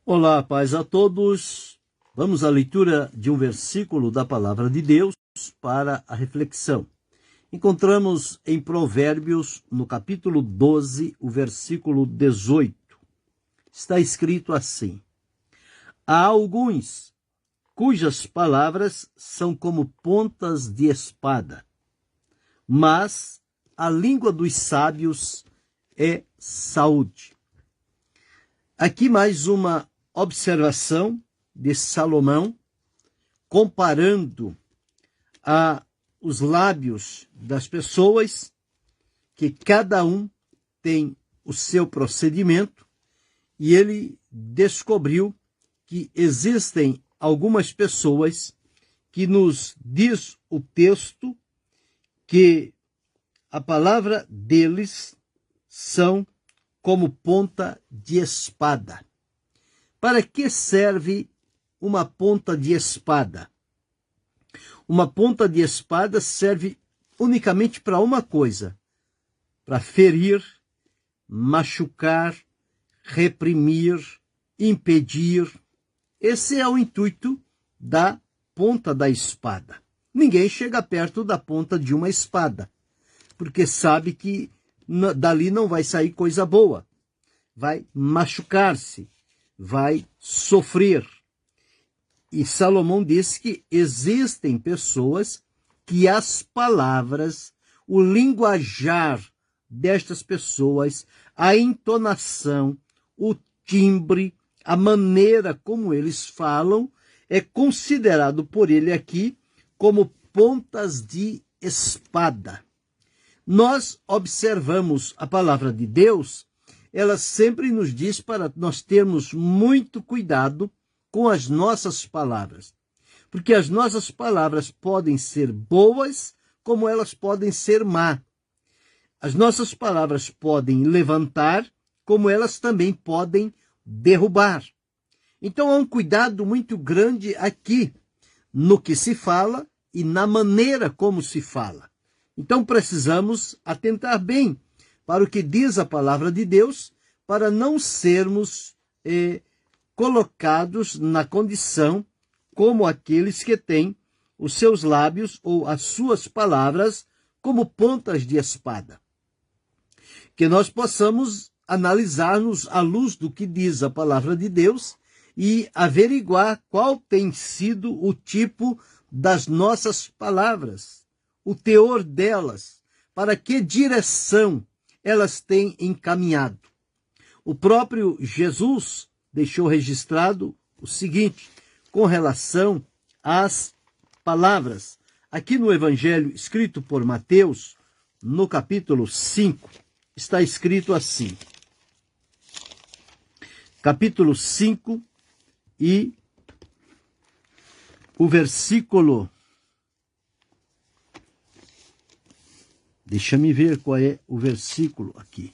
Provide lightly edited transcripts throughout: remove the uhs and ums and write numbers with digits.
Olá, paz a todos. Vamos à leitura de um versículo da Palavra de Deus para a reflexão. Encontramos em Provérbios, no capítulo 12, o versículo 18. Está escrito assim: Há alguns cujas palavras são como pontas de espada, mas a língua dos sábios é saúde. Aqui mais uma observação de Salomão, comparando os lábios das pessoas, que cada um tem o seu procedimento, e ele descobriu que existem algumas pessoas que nos diz o texto que a palavra deles são como ponta de espada. Para que serve uma ponta de espada? Uma ponta de espada serve unicamente para uma coisa: para ferir, machucar, reprimir, impedir. Esse é o intuito da ponta da espada. Ninguém chega perto da ponta de uma espada, porque sabe que dali não vai sair coisa boa. Vai machucar-se, vai sofrer. E Salomão diz que existem pessoas que as palavras, o linguajar destas pessoas, a entonação, o timbre, a maneira como eles falam, é considerado por ele aqui como pontas de espada. Nós observamos a palavra de Deus, ela sempre nos diz para nós termos muito cuidado com as nossas palavras. Porque as nossas palavras podem ser boas, como elas podem ser má. As nossas palavras podem levantar, como elas também podem derrubar. Então há um cuidado muito grande aqui no que se fala e na maneira como se fala. Então precisamos atentar bem para o que diz a palavra de Deus, para não sermos colocados na condição como aqueles que têm os seus lábios ou as suas palavras como pontas de espada. Que nós possamos analisar-nos à luz do que diz a palavra de Deus e averiguar qual tem sido o tipo das nossas palavras, o teor delas, para que direção elas têm encaminhado. O próprio Jesus deixou registrado o seguinte, com relação às palavras. Aqui no Evangelho escrito por Mateus, no capítulo 5, está escrito assim. Capítulo 5 e o versículo... Deixa-me ver qual é o versículo aqui.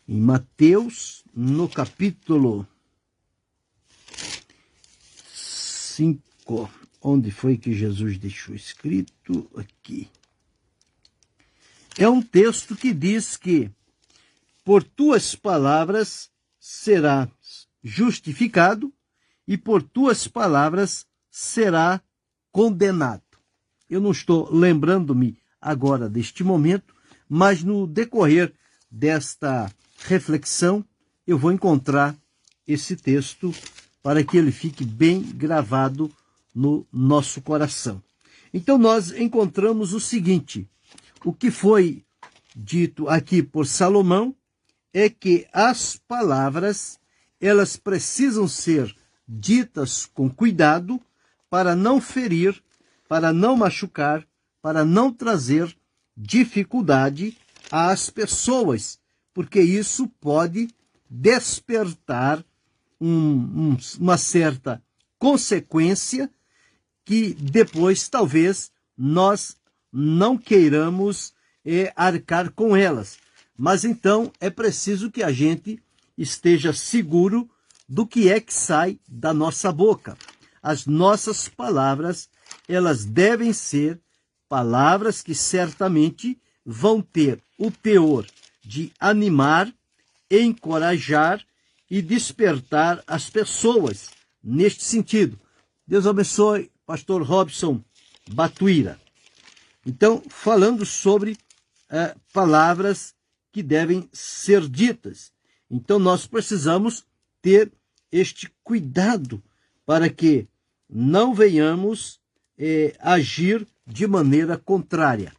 Em Mateus, no capítulo 5, onde foi que Jesus deixou escrito? Aqui. É um texto que diz que por tuas palavras serás justificado e por tuas palavras será condenado. Eu não estou lembrando-me agora deste momento, mas no decorrer desta reflexão eu vou encontrar esse texto para que ele fique bem gravado no nosso coração. Então nós encontramos o seguinte: o que foi dito aqui por Salomão é que as palavras, elas precisam ser ditas com cuidado para não ferir, para não machucar, para não trazer dificuldade às pessoas, porque isso pode despertar uma certa consequência que depois talvez nós não queiramos arcar com elas. Mas então é preciso que a gente esteja seguro do que é que sai da nossa boca. As nossas palavras, elas devem ser palavras que certamente vão ter o teor de animar, encorajar e despertar as pessoas neste sentido. Deus abençoe, pastor Robson Batuíra. Então, falando sobre palavras que devem ser ditas. Então, nós precisamos ter este cuidado para que não venhamos agir de maneira contrária.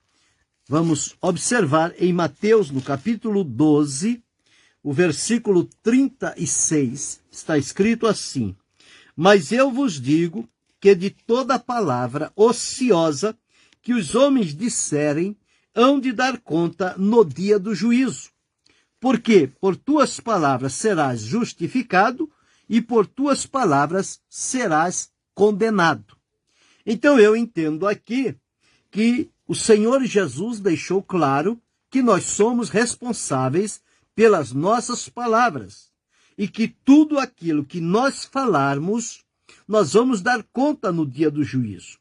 Vamos observar em Mateus, no capítulo 12, o versículo 36, está escrito assim: Mas eu vos digo que de toda palavra ociosa que os homens disserem, hão de dar conta no dia do juízo. Porque por tuas palavras serás justificado e por tuas palavras serás condenado. Então eu entendo aqui que o Senhor Jesus deixou claro que nós somos responsáveis pelas nossas palavras e que tudo aquilo que nós falarmos, nós vamos dar conta no dia do juízo.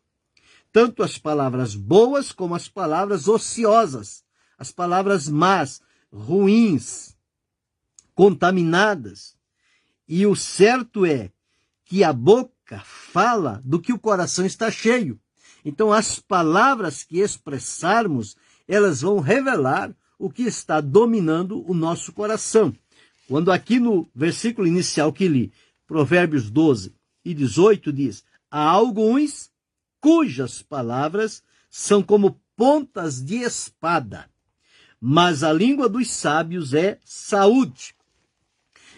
Tanto as palavras boas como as palavras ociosas, as palavras más, ruins, contaminadas. E o certo é que a boca fala do que o coração está cheio. Então, as palavras que expressarmos, elas vão revelar o que está dominando o nosso coração. Quando aqui no versículo inicial que li, Provérbios 12 e 18, diz: há alguns cujas palavras são como pontas de espada, mas a língua dos sábios é saúde.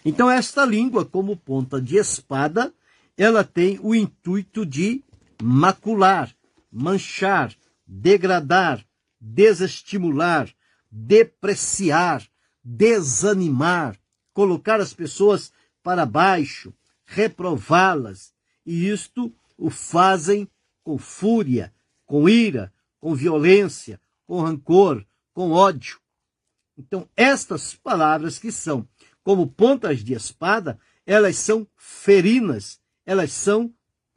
Então, esta língua, como ponta de espada, ela tem o intuito de macular, manchar, degradar, desestimular, depreciar, desanimar, colocar as pessoas para baixo, reprová-las. E isto o fazem com fúria, com ira, com violência, com rancor, com ódio. Então, estas palavras que são como pontas de espada, elas são ferinas, elas são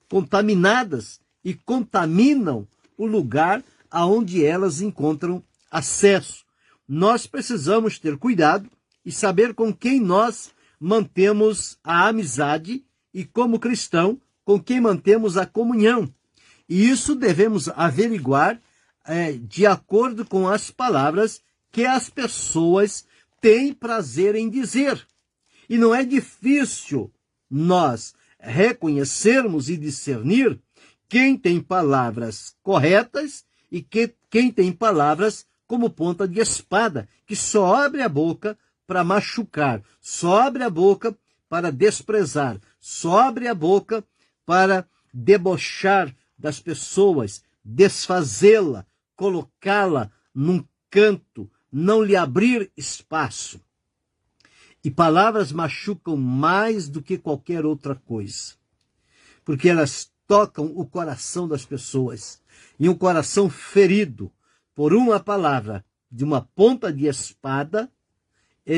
contaminadas e contaminam o lugar aonde elas encontram acesso. Nós precisamos ter cuidado e saber com quem nós mantemos a amizade e, como cristão, com quem mantemos a comunhão. E isso devemos averiguar de acordo com as palavras que as pessoas têm prazer em dizer. E não é difícil nós reconhecermos e discernir quem tem palavras corretas e quem tem palavras como ponta de espada, que só abre a boca para machucar, só abre a boca para desprezar, só abre a boca para debochar das pessoas, desfazê-la, colocá-la num canto, não lhe abrir espaço. E palavras machucam mais do que qualquer outra coisa, porque elas tocam o coração das pessoas. E um coração ferido por uma palavra de uma ponta de espada,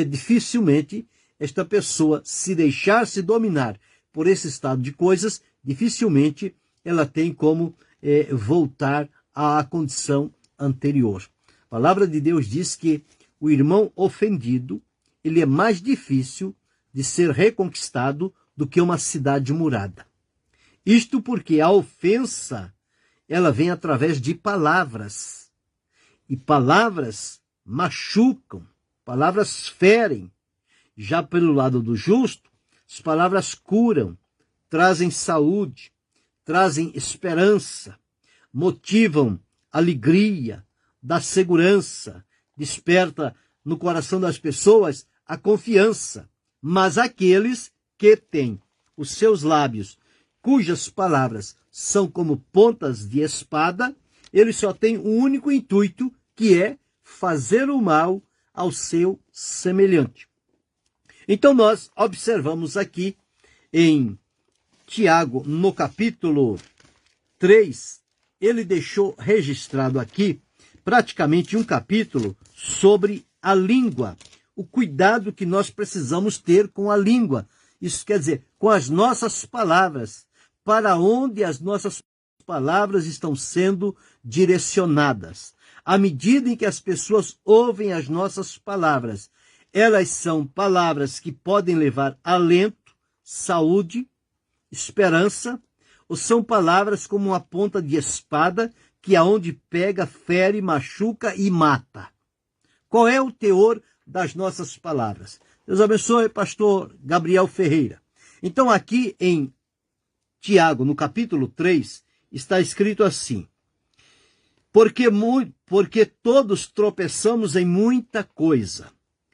dificilmente esta pessoa, se deixar-se dominar por esse estado de coisas, dificilmente ela tem como voltar à condição anterior. A palavra de Deus diz que o irmão ofendido, ele é mais difícil de ser reconquistado do que uma cidade murada. Isto porque a ofensa, ela vem através de palavras. E palavras machucam, palavras ferem. Já pelo lado do justo, as palavras curam, trazem saúde, trazem esperança, motivam alegria, dá segurança, desperta no coração das pessoas a confiança. Mas aqueles que têm os seus lábios, cujas palavras são como pontas de espada, eles só têm um único intuito, que é fazer o mal ao seu semelhante. Então nós observamos aqui em Tiago, no capítulo 3, ele deixou registrado aqui praticamente um capítulo sobre a língua, o cuidado que nós precisamos ter com a língua. Isso quer dizer, com as nossas palavras, para onde as nossas palavras estão sendo direcionadas. À medida em que as pessoas ouvem as nossas palavras, Elas são palavras que podem levar alento, saúde, esperança, ou são palavras como uma ponta de espada que aonde pega, fere, machuca e mata. Qual é o teor das nossas palavras? Deus abençoe, pastor Gabriel Ferreira. Então aqui em Tiago, no capítulo 3, está escrito assim: porque todos tropeçamos em muita coisa.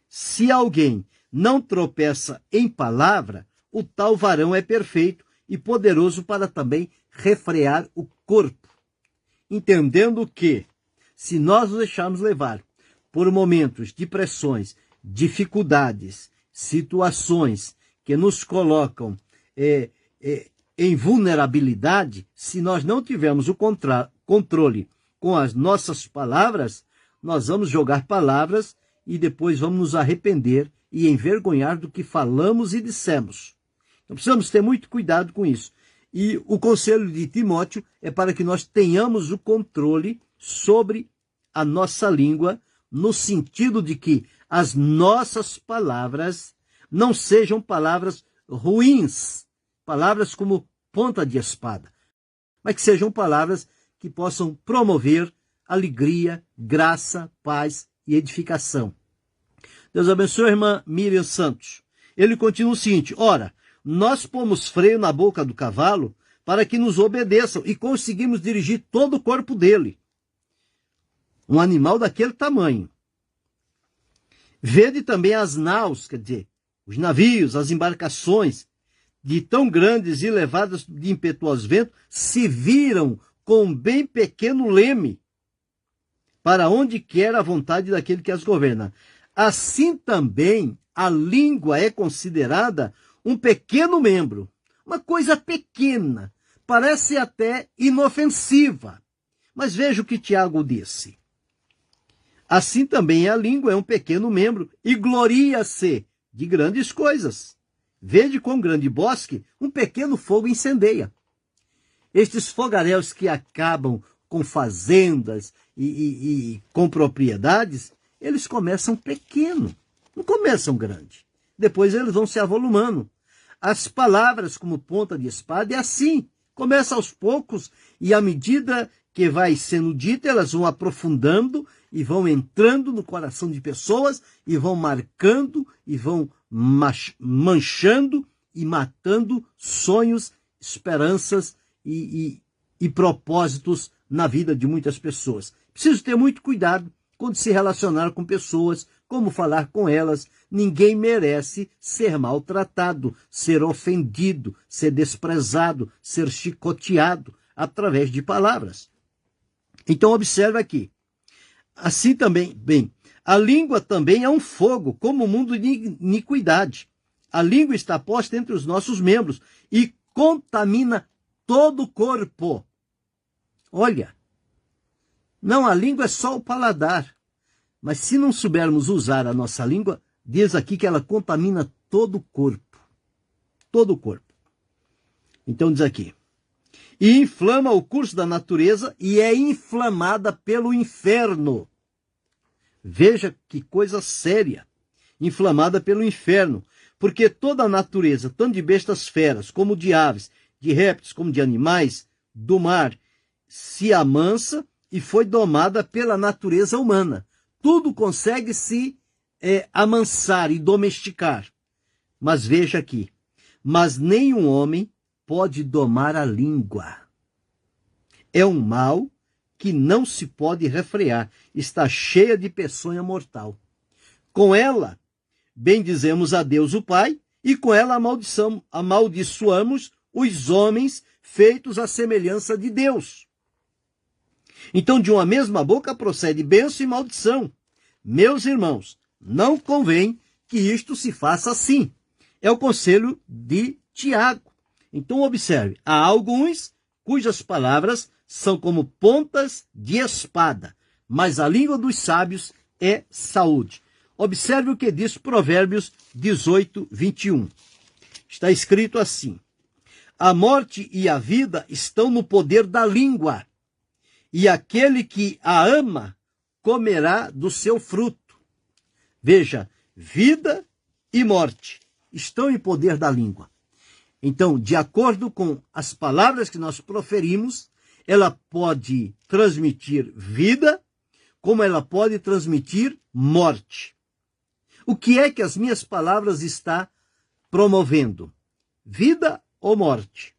Se alguém não tropeça em palavra, o tal varão é perfeito e poderoso para também refrear o corpo. Entendendo que, se nós nos deixarmos levar por momentos de pressões, dificuldades, situações que nos colocam em vulnerabilidade, se nós não tivermos o controle com as nossas palavras, nós vamos jogar palavras e depois vamos nos arrepender e envergonhar do que falamos e dissemos. Então precisamos ter muito cuidado com isso. E o conselho de Timóteo é para que nós tenhamos o controle sobre a nossa língua, no sentido de que as nossas palavras não sejam palavras ruins, palavras como ponta de espada, mas que sejam palavras que possam promover alegria, graça, paz e edificação. Deus abençoe a irmã Miriam Santos. Ele continua o seguinte: ora, nós pomos freio na boca do cavalo para que nos obedeçam e conseguimos dirigir todo o corpo dele. Um animal daquele tamanho. Vede também as naus, quer dizer, os navios, as embarcações, de tão grandes e levadas de impetuoso vento, se viram com um bem pequeno leme, para onde quer a vontade daquele que as governa. Assim também a língua é considerada um pequeno membro, uma coisa pequena, parece até inofensiva. Mas veja o que Tiago disse. Assim também a língua é um pequeno membro e gloria-se de grandes coisas. Vede quão grande bosque um pequeno fogo incendeia. Estes fogaréus que acabam com fazendas e com propriedades, eles começam pequeno, não começam grande. Depois eles vão se avolumando. As palavras como ponta de espada é assim, começa aos poucos e à medida que vai sendo dita, elas vão aprofundando e vão entrando no coração de pessoas e vão marcando e vão manchando e matando sonhos, esperanças e propósitos na vida de muitas pessoas. Preciso ter muito cuidado quando se relacionar com pessoas, como falar com elas. Ninguém merece ser maltratado, ser ofendido, ser desprezado, ser chicoteado através de palavras. Então observe aqui. Assim também, bem, a língua também é um fogo, como o mundo de iniquidade. A língua está posta entre os nossos membros e contamina todo o corpo. Olha, não, a língua é só o paladar. Mas se não soubermos usar a nossa língua, diz aqui que ela contamina todo o corpo. Todo o corpo. Então diz aqui. E inflama o curso da natureza e é inflamada pelo inferno. Veja que coisa séria. Inflamada pelo inferno. Porque toda a natureza, tanto de bestas feras, como de aves, de répteis, como de animais do mar, se amansa e foi domada pela natureza humana. Tudo consegue se amansar e domesticar. Mas veja aqui. Mas nenhum homem pode domar a língua. É um mal que não se pode refrear. Está cheia de peçonha mortal. Com ela, bendizemos a Deus o Pai, e com ela amaldiçoamos os homens feitos à semelhança de Deus. Então, de uma mesma boca procede bênção e maldição. Meus irmãos, não convém que isto se faça assim. É o conselho de Tiago. Então, observe, há alguns cujas palavras são como pontas de espada, mas a língua dos sábios é saúde. Observe o que diz Provérbios 18, 21. Está escrito assim: a morte e a vida estão no poder da língua, e aquele que a ama comerá do seu fruto. Veja vida e morte estão em poder da língua. Então, de acordo com as palavras que nós proferimos, ela pode transmitir vida, como ela pode transmitir morte. O que é que as minhas palavras estão promovendo? Vida ou morte?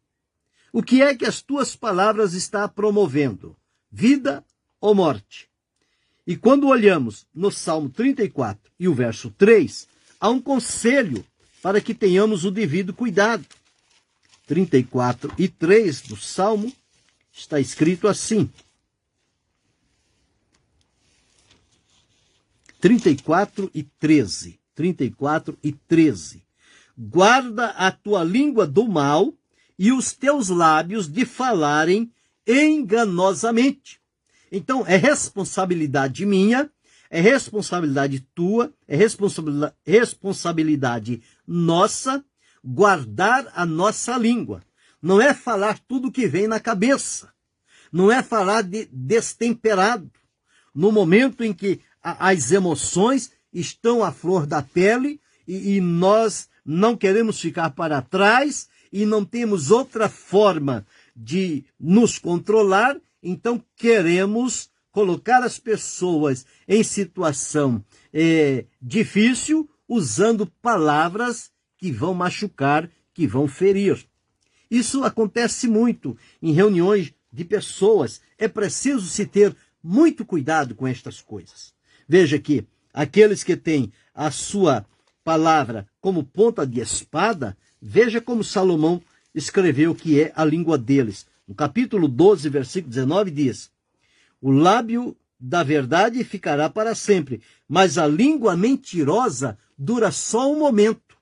O que é que as tuas palavras estão promovendo? Vida ou morte? E quando olhamos no Salmo 34 e o verso 3, há um conselho para que tenhamos o devido cuidado. 34 e 3 do Salmo está escrito assim. 34 e 13. 34 e 13. Guarda a tua língua do mal e os teus lábios de falarem enganosamente. Então, é responsabilidade minha, é responsabilidade tua, é responsabilidade nossa guardar a nossa língua. Não é falar tudo que vem na cabeça. Não é falar de destemperado. No momento em que as emoções estão à flor da pele e nós não queremos ficar para trás e não temos outra forma de nos controlar, então queremos colocar as pessoas em situação difícil usando palavras que vão machucar, que vão ferir. Isso acontece muito em reuniões de pessoas. É preciso se ter muito cuidado com estas coisas. Veja que aqueles que têm a sua palavra como ponta de espada, veja como Salomão escreveu que é a língua deles. No capítulo 12, versículo 19, diz: o lábio da verdade ficará para sempre, mas a língua mentirosa dura só um momento.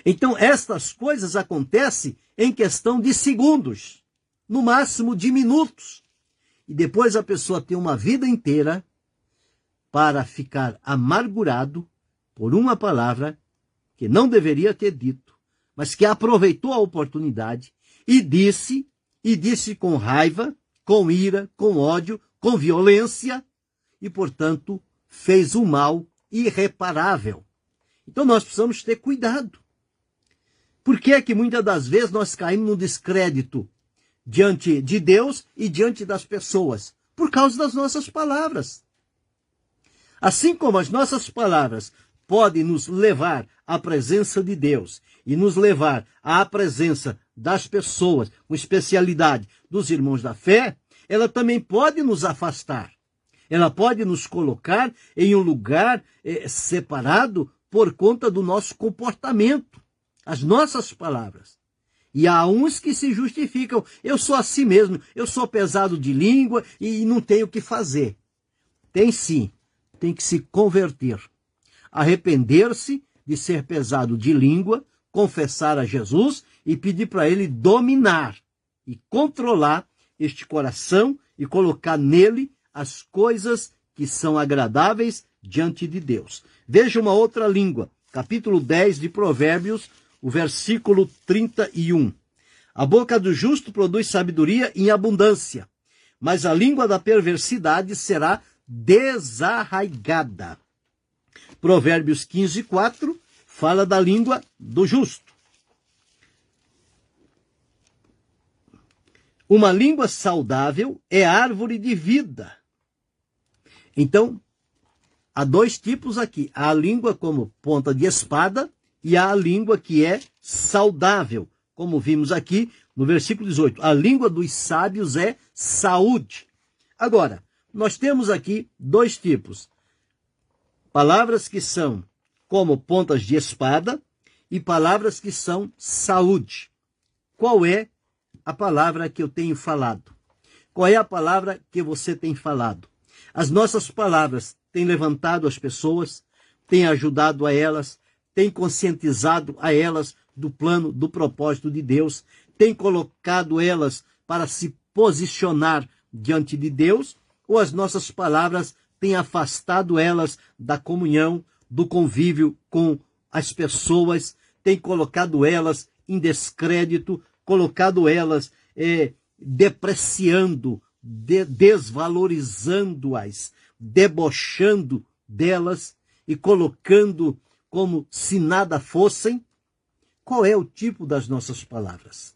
Então, estas coisas acontecem em questão de segundos, no máximo de minutos. E depois a pessoa tem uma vida inteira para ficar amargurado por uma palavra que não deveria ter dito, mas que aproveitou a oportunidade e disse com raiva, com ira, com ódio, com violência e, portanto, fez um mal irreparável. Então nós precisamos ter cuidado. Por que é que muitas das vezes nós caímos no descrédito diante de Deus e diante das pessoas? Por causa das nossas palavras. Assim como as nossas palavras podem nos levar à presença de Deus e nos levar à presença das pessoas, com especialidade dos irmãos da fé, ela também pode nos afastar. Ela pode nos colocar em um lugar separado por conta do nosso comportamento, as nossas palavras. E há uns que se justificam: eu sou assim mesmo, eu sou pesado de língua e não tenho o que fazer. Tem sim, tem que se converter, arrepender-se de ser pesado de língua, confessar a Jesus e pedir para ele dominar e controlar este coração e colocar nele as coisas que são agradáveis diante de Deus. Veja uma outra língua, capítulo 10 de Provérbios, o versículo 31. A boca do justo produz sabedoria em abundância, mas a língua da perversidade será desarraigada. Provérbios 15, 4 fala da língua do justo. Uma língua saudável é árvore de vida. Então, há dois tipos aqui. Há a língua como ponta de espada e há a língua que é saudável. Como vimos aqui no versículo 18. A língua dos sábios é saúde. Agora, nós temos aqui dois tipos. Palavras que são como pontas de espada e palavras que são saúde. Qual é a palavra que eu tenho falado? Qual é a palavra que você tem falado? As nossas palavras têm levantado as pessoas, têm ajudado a elas, têm conscientizado a elas do plano, do propósito de Deus, têm colocado elas para se posicionar diante de Deus, ou as nossas palavras têm afastado elas da comunhão, do convívio com as pessoas, têm colocado elas em descrédito, colocado elas depreciando, desvalorizando-as, debochando delas. e colocando como se nada fossem? Qual é o tipo das nossas palavras?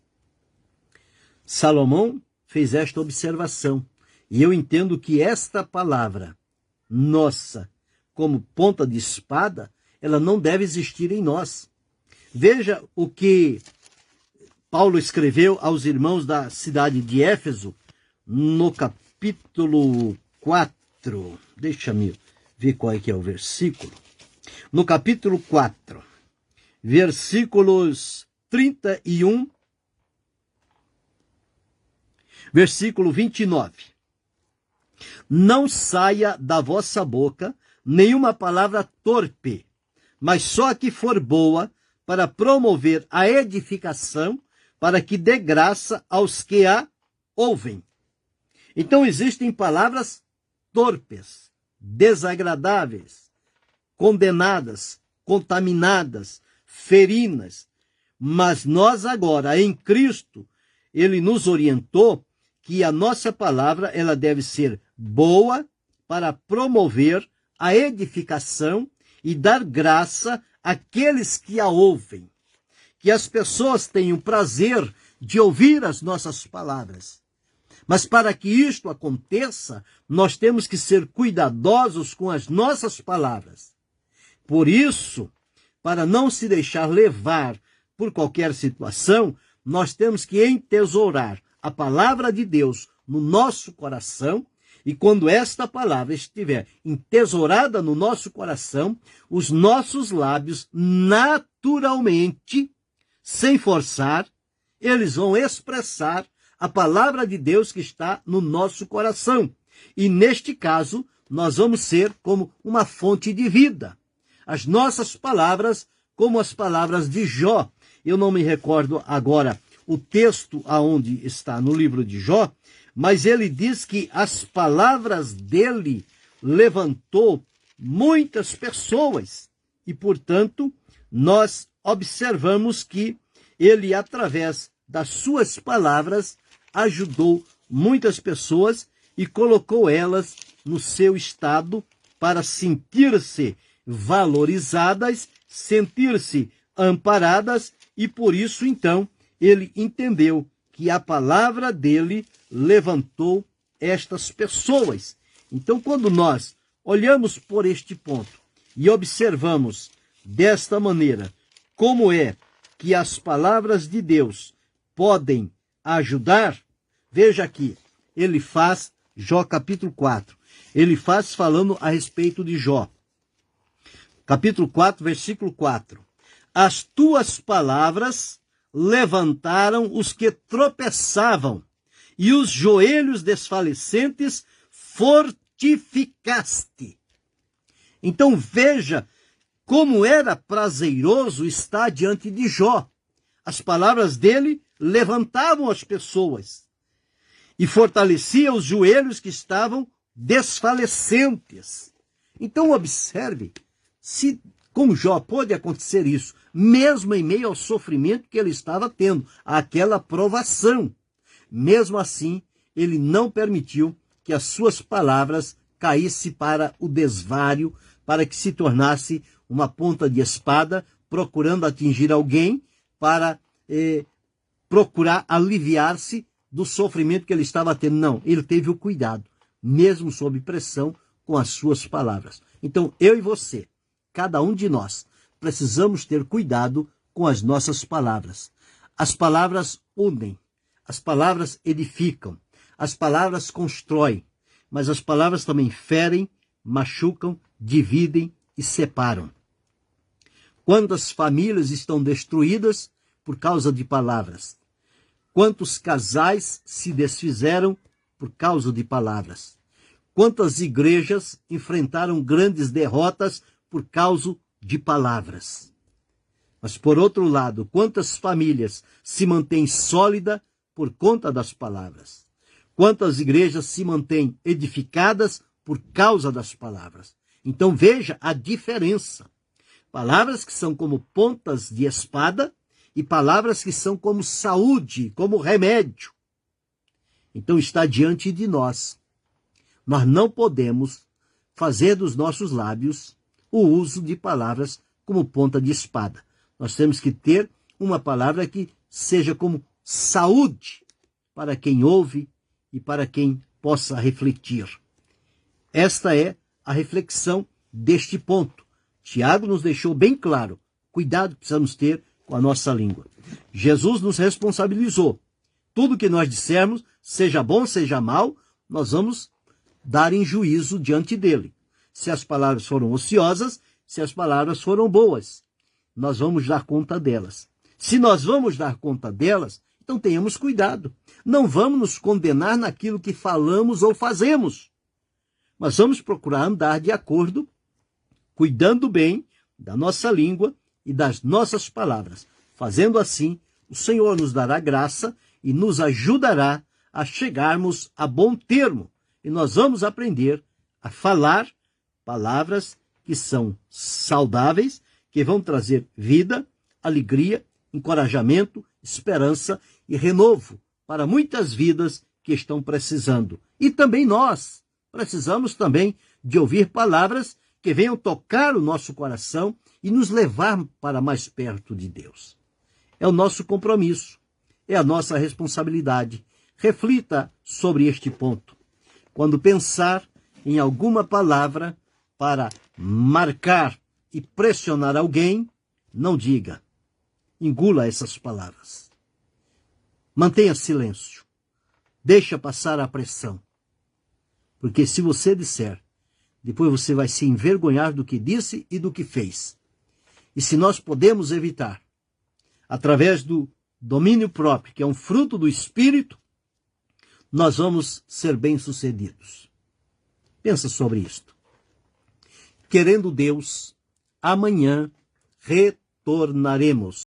Salomão fez esta observação, e eu entendo que esta palavra, nossa, como ponta de espada, ela não deve existir em nós. Veja o que Paulo escreveu aos irmãos da cidade de Éfeso, no capítulo 4. Deixa-me ver qual é que é o versículo. No capítulo 4, versículos 31, versículo 29. Não saia da vossa boca nenhuma palavra torpe, mas só a que for boa, para promover a edificação, para que dê graça aos que a ouvem. Então existem palavras torpes, desagradáveis, condenadas, contaminadas, ferinas, mas nós agora, em Cristo, Ele nos orientou que a nossa palavra ela deve ser boa para promover a edificação e dar graça àqueles que a ouvem. Que as pessoas tenham prazer de ouvir as nossas palavras. Mas para que isto aconteça, nós temos que ser cuidadosos com as nossas palavras. Por isso, para não se deixar levar por qualquer situação, nós temos que entesourar a palavra de Deus no nosso coração, e quando esta palavra estiver entesourada no nosso coração, os nossos lábios, naturalmente, sem forçar, eles vão expressar a palavra de Deus que está no nosso coração. E neste caso, nós vamos ser como uma fonte de vida. As nossas palavras, como as palavras de Jó. Eu não me recordo agora o texto aonde está no livro de Jó, mas ele diz que as palavras dele levantou muitas pessoas. E, portanto, nós observamos que ele, através das suas palavras, ajudou muitas pessoas e colocou elas no seu estado para sentir-se valorizadas, sentir-se amparadas, e por isso, então, ele entendeu que a palavra dele levantou estas pessoas. Então, quando nós olhamos por este ponto e observamos desta maneira como é que as palavras de Deus podem ajudar, veja aqui, ele faz, Jó capítulo 4, ele faz falando a respeito de Jó. Capítulo 4, versículo 4. As tuas palavras levantaram os que tropeçavam, e os joelhos desfalecentes fortificaste. Então veja como era prazeroso estar diante de Jó. As palavras dele levantavam as pessoas e fortaleciam os joelhos que estavam desfalecentes. Então observe, se com Jó pôde acontecer isso, mesmo em meio ao sofrimento que ele estava tendo, àquela provação. Mesmo assim, ele não permitiu que as suas palavras caíssem para o desvario, para que se tornasse uma ponta de espada, procurando atingir alguém para procurar aliviar-se do sofrimento que ele estava tendo. Não, ele teve o cuidado, mesmo sob pressão, com as suas palavras. Então, eu e você, cada um de nós, precisamos ter cuidado com as nossas palavras. As palavras unem, as palavras edificam, as palavras constroem, mas as palavras também ferem, machucam, dividem e separam. Quantas famílias estão destruídas por causa de palavras? Quantos casais se desfizeram por causa de palavras? Quantas igrejas enfrentaram grandes derrotas por causa de palavras? Mas, por outro lado, quantas famílias se mantêm sólidas por conta das palavras? Quantas igrejas se mantêm edificadas por causa das palavras? Então veja a diferença. Palavras que são como pontas de espada e palavras que são como saúde, como remédio. Então está diante de nós. Nós não podemos fazer dos nossos lábios o uso de palavras como ponta de espada. Nós temos que ter uma palavra que seja como saúde para quem ouve e para quem possa refletir. Esta é a reflexão deste ponto. Tiago nos deixou bem claro, cuidado que precisamos ter com a nossa língua. Jesus nos responsabilizou. Tudo que nós dissermos, seja bom, seja mal, nós vamos dar em juízo diante dele. Se as palavras foram ociosas, se as palavras foram boas, nós vamos dar conta delas. Se nós vamos dar conta delas, então tenhamos cuidado. Não vamos nos condenar naquilo que falamos ou fazemos, mas vamos procurar andar de acordo, cuidando bem da nossa língua e das nossas palavras. Fazendo assim, o Senhor nos dará graça e nos ajudará a chegarmos a bom termo. E nós vamos aprender a falar palavras que são saudáveis, que vão trazer vida, alegria, encorajamento, esperança e renovo para muitas vidas que estão precisando. E também nós precisamos também de ouvir palavras que venham tocar o nosso coração e nos levar para mais perto de Deus. É o nosso compromisso, é a nossa responsabilidade. Reflita sobre este ponto. Quando pensar em alguma palavra para marcar e pressionar alguém, não diga. Engula essas palavras. Mantenha silêncio. Deixa passar a pressão. Porque se você disser, depois você vai se envergonhar do que disse e do que fez. E se nós podemos evitar, através do domínio próprio, que é um fruto do Espírito, nós vamos ser bem-sucedidos. Pensa sobre isto. Querendo Deus, amanhã retornaremos.